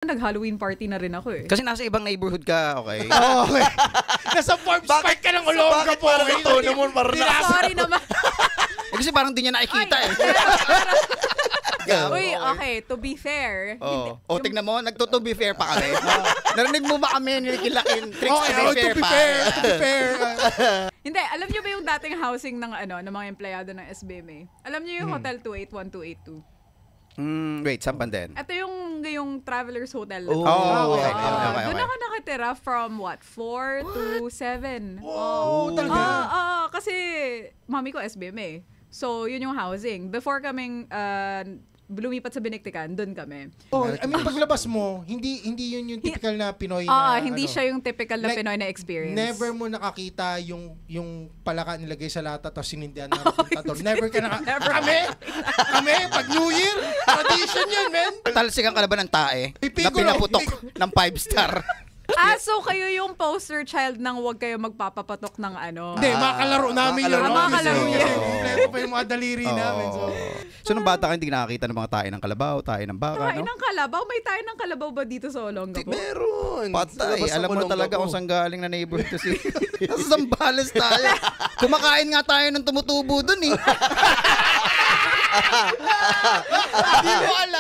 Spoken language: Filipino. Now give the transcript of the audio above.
Nag-Halloween party na rin ako eh. Kasi nasa ibang neighborhood ka, okay? Okay. Nasa Forbes Park ka ng Olonga po. Bakit tono mo parang Sorry naman. Kasi parang di niya nakikita eh. Uy, okay, to be fair. O, tignan mo, nagto-to be fair pa kami. Narinig mo ba kami nilikilakin tricks Okay, to be fair pa? to be fair. Hindi, alam niyo ba yung dating housing ng ng mga empleyado ng SBMA? Alam niyo yung Hotel 281-282? Wait, saan pa din? Ito yung Travelers Hotel. Okay. Doon ako nakatira from 4 to 7. Talaga? Kasi mami ko SBMA. So, yun yung housing. Before kaming lumipat sa Biniktikan, doon kami. I mean, paglabas mo, hindi yun yung typical na Pinoy na... hindi siya yung typical na Pinoy na experience. Never mo nakakita yung palaka nilagay sa lata tapos sinindihan na kontador. Never ka Kami, pag New Year, tradition yun, men. Talsikan ka na ba ng tae na pinaputok ng 5-star? So kayo yung poster child ng huwag kayo magpapapatok ng Hindi, makalaro namin yun. Makalaro yun. Kompleto pa yung mga daliri namin. So, nung bata ka, hindi nakakita ng mga tae ng kalabaw, tae ng baka, Tayo ng kalabaw? May tayo ng kalabaw ba dito sa Olonga po? Meron. Patay. Alam mo talaga kung saan galing na neighborhood to si... Nasa Zambales tayo. Kumakain nga tayo ng tumutubo dun eh. Hindi mo alam.